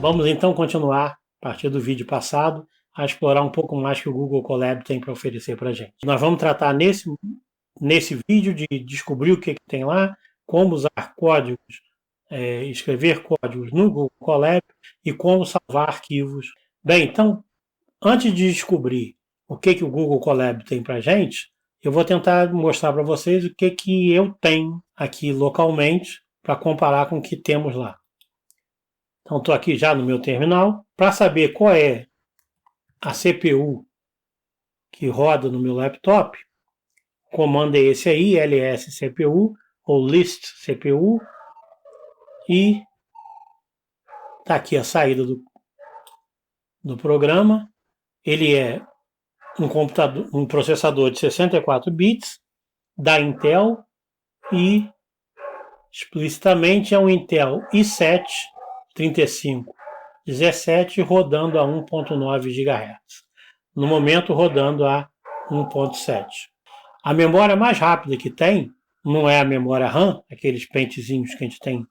Vamos então continuar, a partir do vídeo passado, a explorar um pouco mais que o Google Colab tem para oferecer para a gente. Nós vamos tratar nesse vídeo de descobrir o que tem lá, como usar códigos, escrever códigos no Google Colab e como salvar arquivos. Bem, então, antes de descobrir o que o Google Colab tem para a gente, eu vou tentar mostrar para vocês o que eu tenho aqui localmente para comparar com o que temos lá. Então, estou aqui já no meu terminal. Para saber qual é a CPU que roda no meu laptop, o comando é esse aí, lscpu ou list-cpu. E está aqui a saída do programa. Ele é um processador de 64 bits da Intel e explicitamente é um Intel i7 3517 rodando a 1.9 GHz. No momento rodando a 1.7. A memória mais rápida que tem não é a memória RAM, aqueles pentezinhos que a gente tem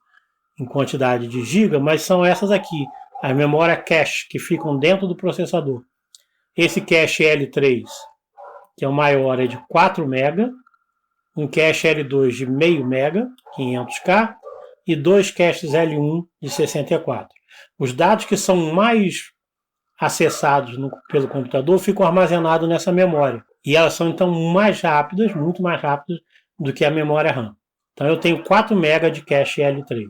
em quantidade de giga, mas são essas aqui, a memória cache que ficam dentro do processador. Esse cache L3, que é o maior, é de 4 MB, um cache L2 de meio MB, 500K, e dois caches L1 de 64. Os dados que são mais acessados pelo computador ficam armazenados nessa memória. E elas são então mais rápidas, muito mais rápidas do que a memória RAM. Então eu tenho 4 MB de cache L3.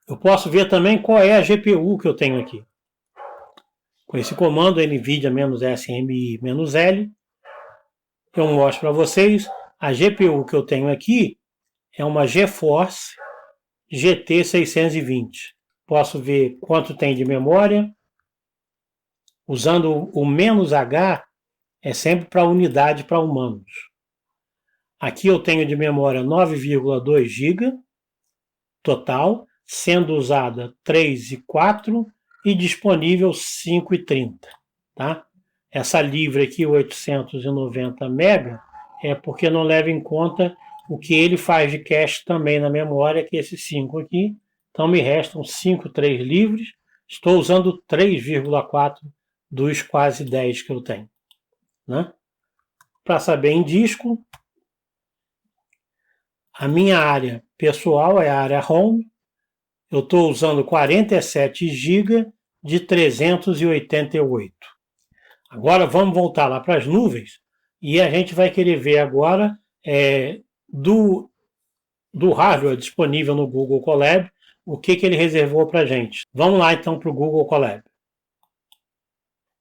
Eu posso ver também qual é a GPU que eu tenho aqui. Com esse comando NVIDIA-SMI-L, eu mostro para vocês a GPU que eu tenho aqui é uma GeForce GT 620. Posso ver quanto tem de memória. Usando o "-H", é sempre para unidade para humanos. Aqui eu tenho de memória 9,2 GB total, sendo usada 3,4 e disponível 5,30. Tá? Essa livre aqui, 890 MB, é porque não leva em conta o que ele faz de cache também na memória, que é esses 5 aqui. Então me restam 5,3 livres. Estou usando 3,4 dos quase 10 que eu tenho. Né? Para saber em disco, a minha área pessoal é a área home. Eu estou usando 47 GB de 388. Agora vamos voltar lá para as nuvens e a gente vai querer ver agora do hardware disponível no Google Colab, o que ele reservou para a gente. Vamos lá então para o Google Colab.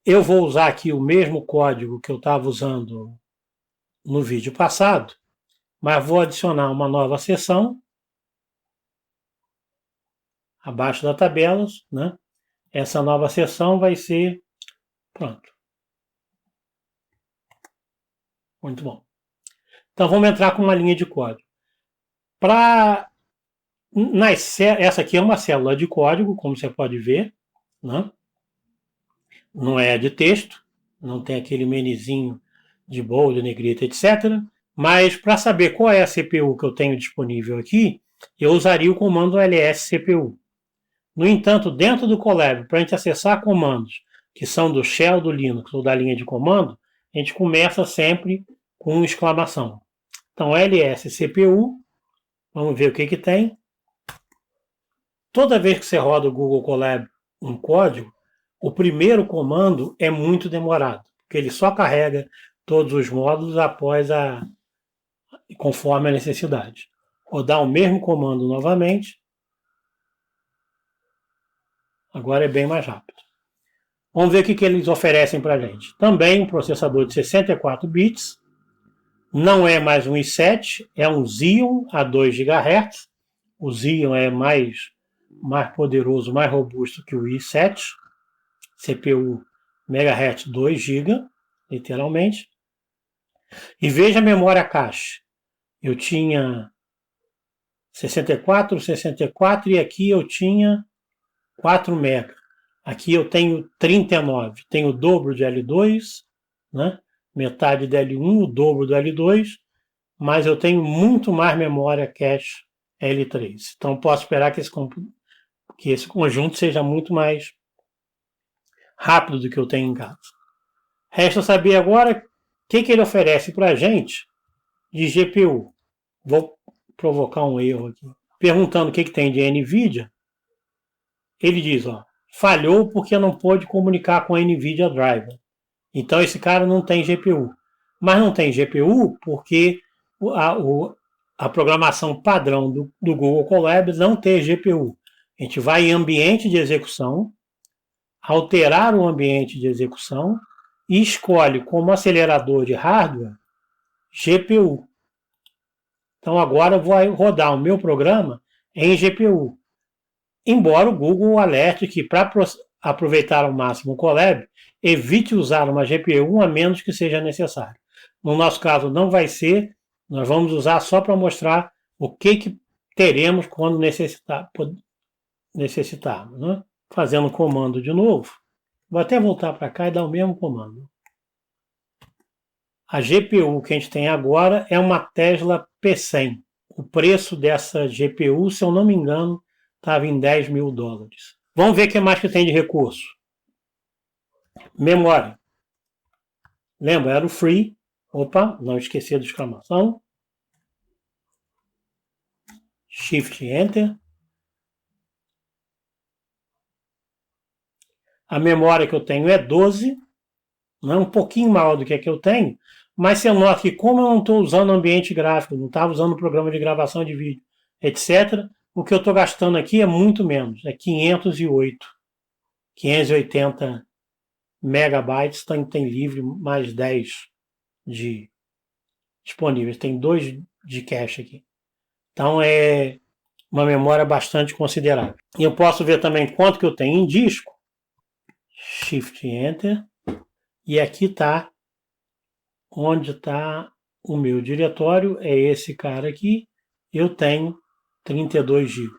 Eu vou usar aqui o mesmo código que eu estava usando no vídeo passado, mas vou adicionar uma nova seção abaixo da tabelas, né? Essa nova seção vai ser... Pronto. Muito bom. Então vamos entrar com uma linha de código. Essa aqui é uma célula de código, como você pode ver, né? Não é de texto, não tem aquele menuzinho de bold, negrita, etc. Mas para saber qual é a CPU que eu tenho disponível aqui, eu usaria o comando lscpu. No entanto, dentro do Colab, para a gente acessar comandos que são do shell do Linux ou da linha de comando, a gente começa sempre com exclamação. Então, lscpu, vamos ver o que tem. Toda vez que você roda o Google Colab um código, o primeiro comando é muito demorado, porque ele só carrega todos os módulos conforme a necessidade. Rodar o mesmo comando novamente, agora é bem mais rápido. Vamos ver o que eles oferecem para a gente. Também um processador de 64 bits, não é mais um i7, é um Xeon a 2 GHz. O Xeon é mais poderoso, mais robusto que o i7. CPU MHz 2 GB, literalmente. E veja a memória cache. Eu tinha 64 e aqui eu tinha 4 MB. Aqui eu tenho 39. Tenho o dobro de L2, né? Metade de L1, o dobro do L2, mas eu tenho muito mais memória cache L3. Então posso esperar que esse conjunto seja muito mais rápido do que eu tenho em casa. Resta saber agora o que ele oferece para a gente de GPU. Vou provocar um erro aqui. Perguntando o que tem de NVIDIA, ele diz, ó, falhou porque não pôde comunicar com a NVIDIA Driver. Então esse cara não tem GPU. Mas não tem GPU porque a programação padrão do Google Colab não tem GPU. A gente vai em ambiente de execução, alterar o ambiente de execução e escolhe como acelerador de hardware GPU. Então agora eu vou rodar o meu programa em GPU. Embora o Google alerte que para aproveitar ao máximo o Colab, evite usar uma GPU a menos que seja necessário. No nosso caso não vai ser, nós vamos usar só para mostrar o que teremos quando necessitarmos. Né? Fazendo o comando de novo, vou até voltar para cá e dar o mesmo comando. A GPU que a gente tem agora é uma Tesla P100. O preço dessa GPU, se eu não me engano, estava em $10.000. Vamos ver o que mais que tem de recurso. Memória. Lembra, era o free. Opa, não esqueci da exclamação. Shift Enter. A memória que eu tenho é 12. Não é um pouquinho maior do que a que eu tenho. Mas você nota que como eu não estou usando ambiente gráfico, não estava usando programa de gravação de vídeo, etc., o que eu estou gastando aqui é muito menos. É 580 megabytes, tem livre, mais 10 disponíveis. Tem 2 de cache aqui. Então é uma memória bastante considerável. E eu posso ver também quanto que eu tenho em disco. Shift Enter. E aqui está onde está o meu diretório. É esse cara aqui. Eu tenho 32 GB.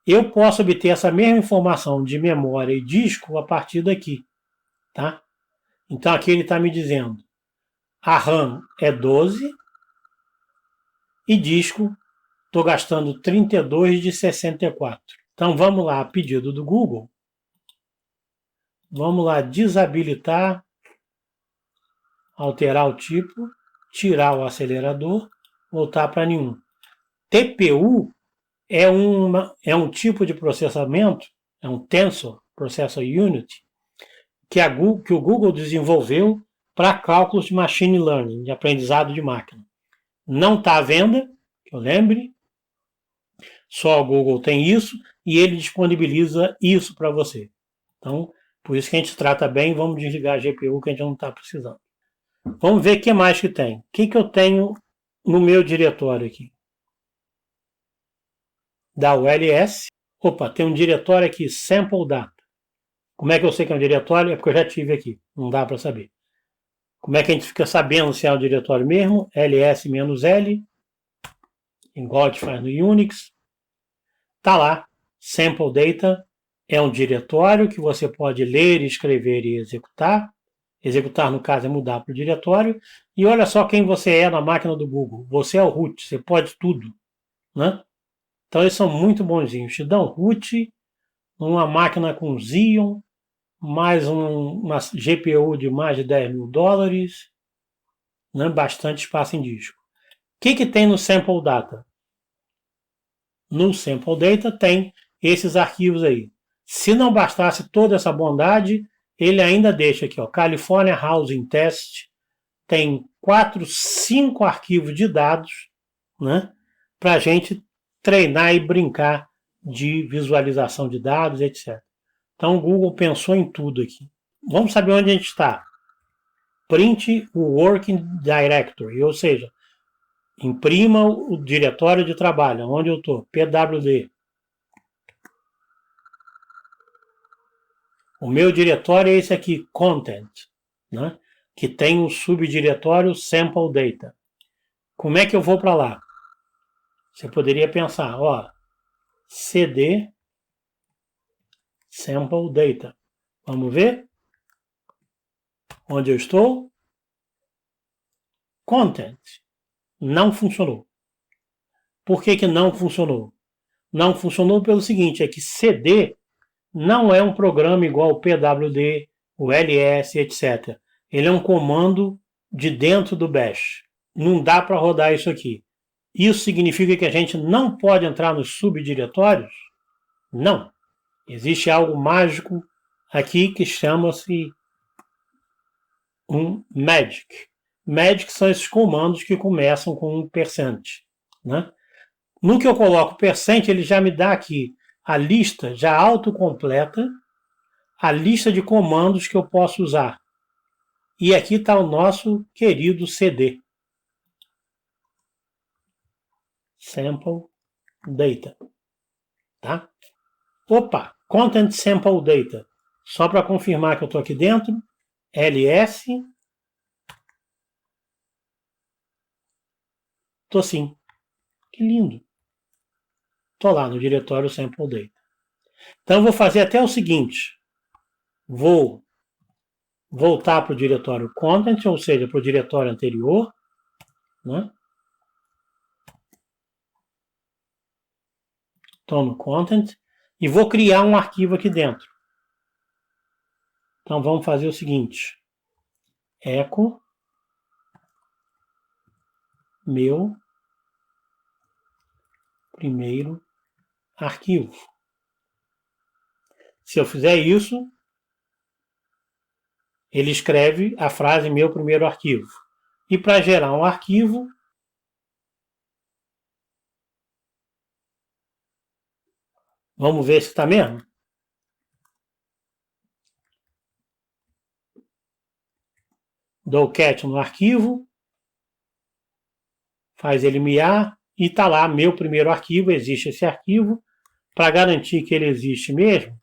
Eu posso obter essa mesma informação de memória e disco a partir daqui. Tá? Então aqui ele está me dizendo a RAM é 12 e disco estou gastando 32 de 64. Então vamos lá, a pedido do Google. Vamos lá, desabilitar, alterar o tipo, tirar o acelerador, voltar para nenhum. TPU é um tipo de processamento, é um Tensor Processor Unit, que o Google desenvolveu para cálculos de machine learning, de aprendizado de máquina. Não está à venda, que eu lembre, só o Google tem isso e ele disponibiliza isso para você. Então, por isso que a gente trata bem, vamos desligar a GPU que a gente não está precisando. Vamos ver o que mais que tem. O que eu tenho no meu diretório aqui? Da ULS. Opa, tem um diretório aqui, Sample Data. Como é que eu sei que é um diretório? É porque eu já tive aqui, não dá para saber. Como é que a gente fica sabendo se é um diretório mesmo? ls-l, igual a gente faz no Unix. Está lá, Sample Data é um diretório que você pode ler, escrever e executar. Executar, no caso, é mudar para o diretório. E olha só quem você é na máquina do Google. Você é o root, você pode tudo. Né? Então eles são muito bonzinhos. Te dão root, uma máquina com Xeon, mais uma GPU de mais de $10.000, né? Bastante espaço em disco. O que tem no Sample Data? No Sample Data tem esses arquivos aí. Se não bastasse toda essa bondade, ele ainda deixa aqui, ó, California Housing Test, tem 5 arquivos de dados, né, para a gente treinar e brincar de visualização de dados, etc. Então o Google pensou em tudo aqui. Vamos saber onde a gente está. Print o Working Directory, ou seja, imprima o diretório de trabalho, onde eu estou, PWD. O meu diretório é esse aqui, Content, né? Que tem o subdiretório Sample Data. Como é que eu vou para lá? Você poderia pensar, ó, CD Sample Data. Vamos ver? Onde eu estou? Content. Não funcionou. Por que não funcionou? Não funcionou pelo seguinte, é que CD não é um programa igual o PWD, o ls, etc. Ele é um comando de dentro do bash. Não dá para rodar isso aqui. Isso significa que a gente não pode entrar nos subdiretórios? Não. Existe algo mágico aqui que chama-se um magic. Magic são esses comandos que começam com um %, né? No que eu coloco %, ele já me dá aqui a lista já autocompleta, a lista de comandos que eu posso usar. E aqui está o nosso querido CD. Sample Data. Tá? Opa! Content Sample Data. Só para confirmar que eu estou aqui dentro. ls. Estou sim. Que lindo. Estou lá no diretório Sample Data. Então eu vou fazer até o seguinte. Vou voltar para o diretório Content, ou seja, para o diretório anterior. Né? Estou no Content. E vou criar um arquivo aqui dentro. Então vamos fazer o seguinte. Echo meu primeiro arquivo. Se eu fizer isso, ele escreve a frase meu primeiro arquivo. E para gerar um arquivo, vamos ver se está mesmo. Dou cat no arquivo, faz ele miar e está lá meu primeiro arquivo, existe esse arquivo. Para garantir que ele existe mesmo,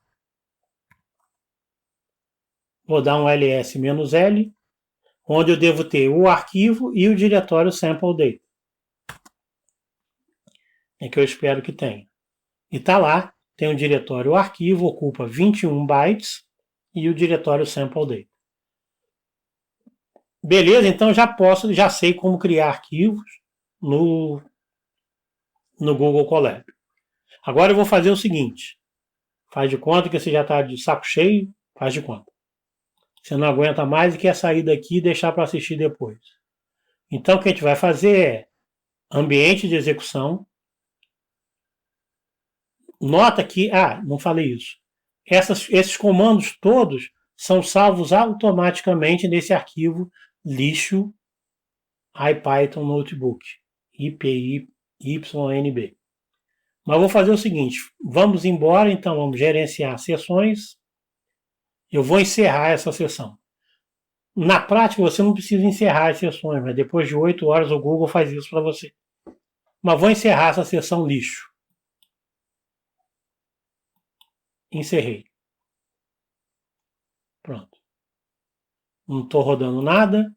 vou dar um ls-l, onde eu devo ter o arquivo e o diretório sample data. É que eu espero que tenha. E está lá, tem o diretório arquivo, ocupa 21 bytes, e o diretório sample data. Beleza, então já sei como criar arquivos no Google Colab. Agora eu vou fazer o seguinte. Faz de conta que você já está de saco cheio, faz de conta. Você não aguenta mais e quer sair daqui e deixar para assistir depois. Então o que a gente vai fazer é ambiente de execução. Nota que, não falei isso. Esses comandos todos são salvos automaticamente nesse arquivo lixo IPython Notebook, IPYNB. Mas vou fazer o seguinte, vamos embora, então vamos gerenciar sessões. Eu vou encerrar essa sessão. Na prática, você não precisa encerrar as sessões, mas depois de 8 horas o Google faz isso para você. Mas vou encerrar essa sessão lixo. Encerrei. Pronto. Não estou rodando nada.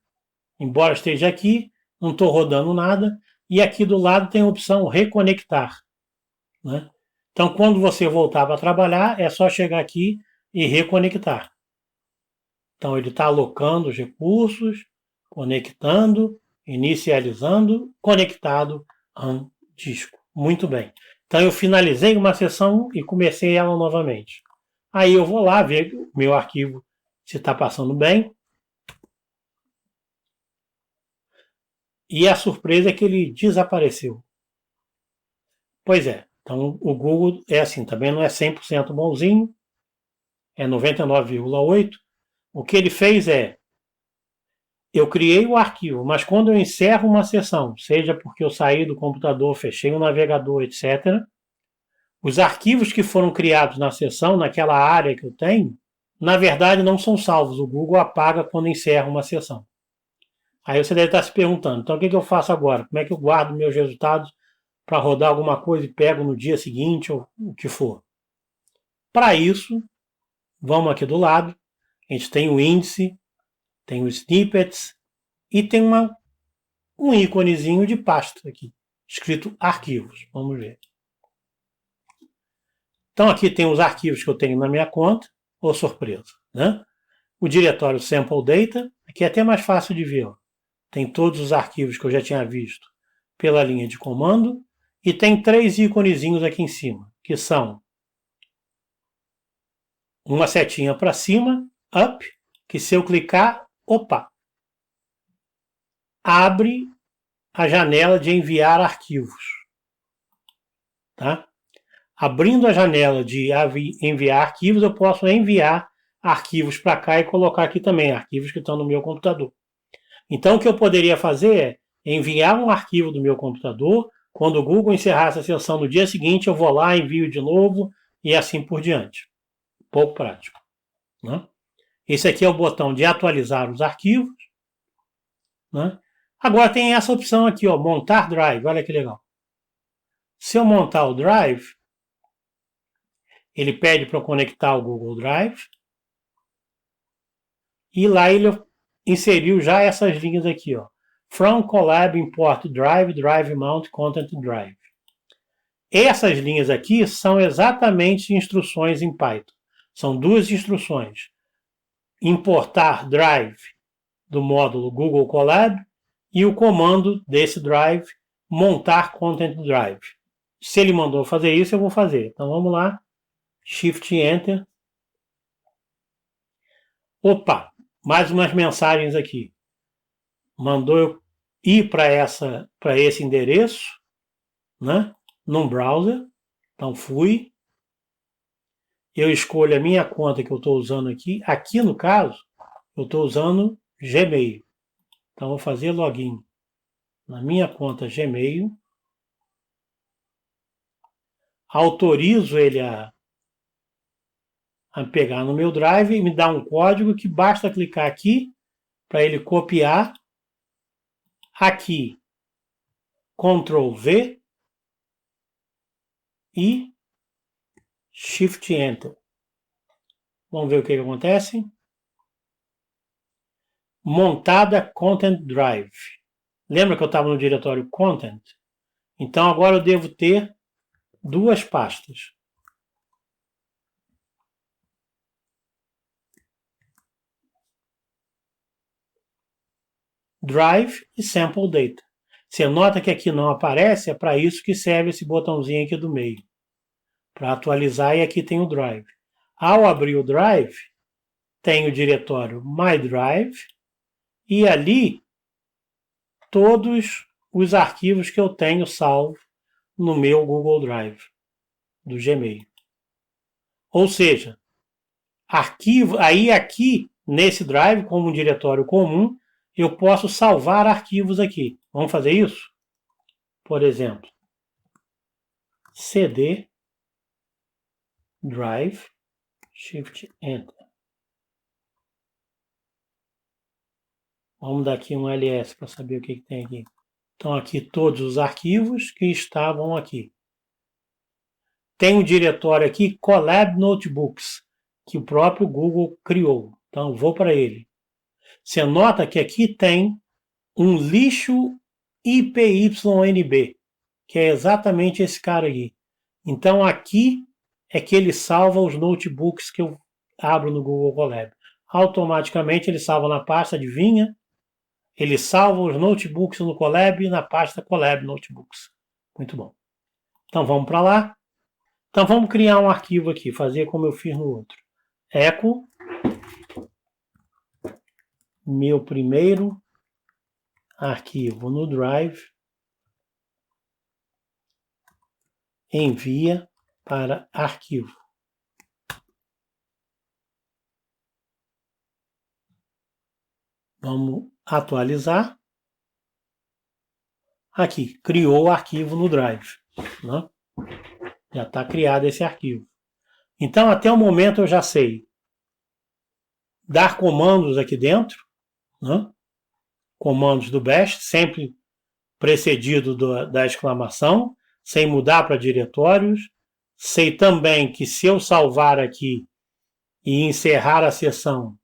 Embora esteja aqui, não estou rodando nada. E aqui do lado tem a opção reconectar. Né? Então, quando você voltar para trabalhar, é só chegar aqui e reconectar. Então, ele está alocando os recursos, conectando, inicializando, conectado a disco. Muito bem. Então, eu finalizei uma sessão e comecei ela novamente. Aí eu vou lá ver o meu arquivo se está passando bem. E a surpresa é que ele desapareceu. Pois é. Então, o Google é assim, também não é 100% bonzinho. É 99,8%. O que ele fez é, eu criei o arquivo, mas quando eu encerro uma sessão, seja porque eu saí do computador, fechei o navegador, etc., os arquivos que foram criados na sessão, naquela área que eu tenho, na verdade não são salvos. O Google apaga quando encerra uma sessão. Aí você deve estar se perguntando, então o que eu faço agora? Como é que eu guardo meus resultados para rodar alguma coisa e pego no dia seguinte ou o que for? Para isso, vamos aqui do lado, a gente tem o índice, tem os snippets e tem um íconezinho de pasta aqui, escrito arquivos. Vamos ver. Então aqui tem os arquivos que eu tenho na minha conta, ou surpresa, né? O diretório Sample Data, aqui é até mais fácil de ver. Ó. Tem todos os arquivos que eu já tinha visto pela linha de comando e tem 3 íconezinhos aqui em cima, que são uma setinha para cima, up, que se eu clicar, opa, abre a janela de enviar arquivos. Tá? Abrindo a janela de enviar arquivos, eu posso enviar arquivos para cá e colocar aqui também, arquivos que estão no meu computador. Então, o que eu poderia fazer é enviar um arquivo do meu computador. Quando o Google encerrar essa sessão no dia seguinte, eu vou lá, envio de novo e assim por diante. Pouco prático. Né? Esse aqui é o botão de atualizar os arquivos. Né? Agora tem essa opção aqui, ó, montar Drive. Olha que legal. Se eu montar o Drive, ele pede para eu conectar o Google Drive. E lá ele inseriu já essas linhas aqui, ó. From Colab Import Drive, Drive Mount Content Drive. Essas linhas aqui são exatamente instruções em Python. São duas instruções. Importar Drive do módulo Google Colab e o comando desse Drive, montar Content Drive. Se ele mandou fazer isso, eu vou fazer. Então vamos lá. Shift Enter. Opa! Mais umas mensagens aqui. Mandou eu ir para esse endereço, né? Num browser. Então fui. Eu escolho a minha conta que eu estou usando aqui. Aqui no caso, eu estou usando Gmail. Então vou fazer login na minha conta Gmail. Autorizo ele a pegar no meu Drive e me dá um código que basta clicar aqui para ele copiar. Aqui, Ctrl V e Shift Enter. Vamos ver o que acontece. Montada Content Drive. Lembra que eu estava no diretório Content? Então agora eu devo ter duas pastas. Drive e Sample Data. Você nota que aqui não aparece, é para isso que serve esse botãozinho aqui do meio. Para atualizar, e aqui tem o Drive. Ao abrir o Drive, tem o diretório My Drive e ali todos os arquivos que eu tenho salvo no meu Google Drive do Gmail. Ou seja, arquivo, aí aqui nesse Drive, como um diretório comum, eu posso salvar arquivos aqui. Vamos fazer isso? Por exemplo, CD Drive, Shift Enter. Vamos dar aqui um ls para saber o que tem aqui. Então aqui todos os arquivos que estavam aqui. Tem um diretório aqui, Colab Notebooks, que o próprio Google criou. Então vou para ele. Você nota que aqui tem um lixo IPYNB, que é exatamente esse cara aqui. Então aqui é que ele salva os notebooks que eu abro no Google Colab. Automaticamente ele salva na pasta, adivinha? Ele salva os notebooks no Colab na pasta Colab Notebooks. Muito bom. Então vamos para lá. Então vamos criar um arquivo aqui, fazer como eu fiz no outro. Echo, meu primeiro arquivo no Drive, envia para arquivo. Vamos atualizar. Aqui, criou o arquivo no Drive. Né? Já está criado esse arquivo. Então, até o momento eu já sei dar comandos aqui dentro. Né? Comandos do bash, sempre precedido da exclamação, sem mudar para diretórios. Sei também que se eu salvar aqui e encerrar a sessão,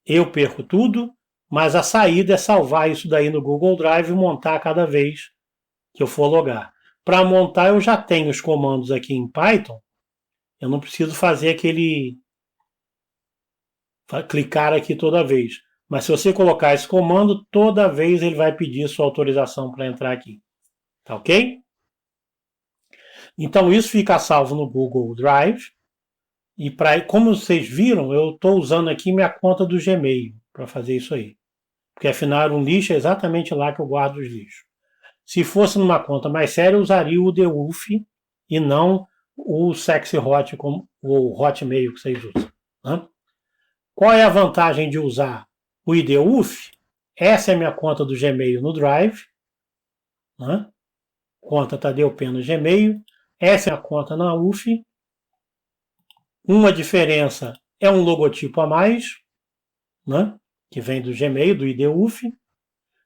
eu perco tudo, mas a saída é salvar isso daí no Google Drive e montar cada vez que eu for logar. Para montar eu já tenho os comandos aqui em Python, eu não preciso fazer aquele clicar aqui toda vez. Mas se você colocar esse comando, toda vez ele vai pedir sua autorização para entrar aqui. Tá ok? Então isso fica salvo no Google Drive. E como vocês viram, eu estou usando aqui minha conta do Gmail para fazer isso aí. Porque afinal um lixo é exatamente lá que eu guardo os lixos. Se fosse numa conta mais séria, eu usaria o TheWolf e não o SexyHot ou o Hotmail que vocês usam. Né? Qual é a vantagem de usar o IDWolf? Essa é a minha conta do Gmail no Drive. Né? Conta Tadeu Pena no Gmail. Essa é a conta na UF. Uma diferença é um logotipo a mais, né? Que vem do Gmail, do IDWolf.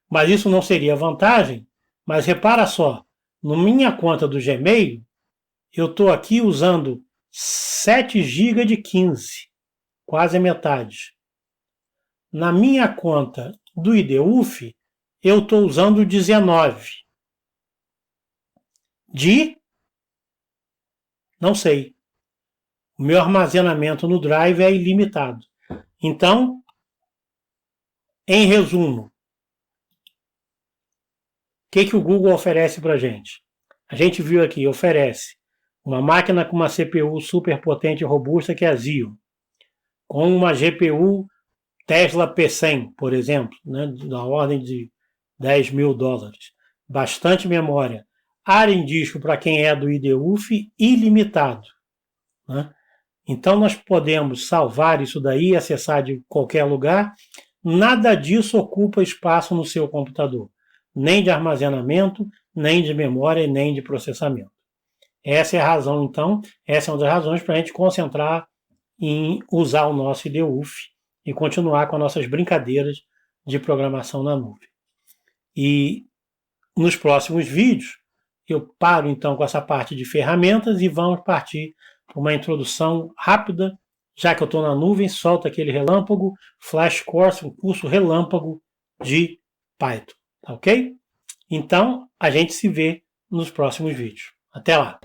Mas isso não seria vantagem. Mas repara só, na minha conta do Gmail, eu estou aqui usando 7 GB de 15, quase a metade. Na minha conta do IDWolf, eu estou usando 19. Não sei. O meu armazenamento no Drive é ilimitado. Então, em resumo, o que o Google oferece para a gente? A gente viu aqui, oferece uma máquina com uma CPU super potente e robusta que é a Xeon, com uma GPU Tesla P100, por exemplo, né, da ordem de $10.000. Bastante memória. Área em disco para quem é do IDWolf ilimitado. Né? Então nós podemos salvar isso daí, acessar de qualquer lugar. Nada disso ocupa espaço no seu computador. Nem de armazenamento, nem de memória, nem de processamento. Essa é a razão, então, essa é uma das razões para a gente concentrar em usar o nosso IDWolf e continuar com as nossas brincadeiras de programação na nuvem. E nos próximos vídeos, eu paro então com essa parte de ferramentas e vamos partir para uma introdução rápida, já que eu estou na nuvem, solta aquele relâmpago, Flash Course, um curso relâmpago de Python, tá ok? Então, a gente se vê nos próximos vídeos. Até lá!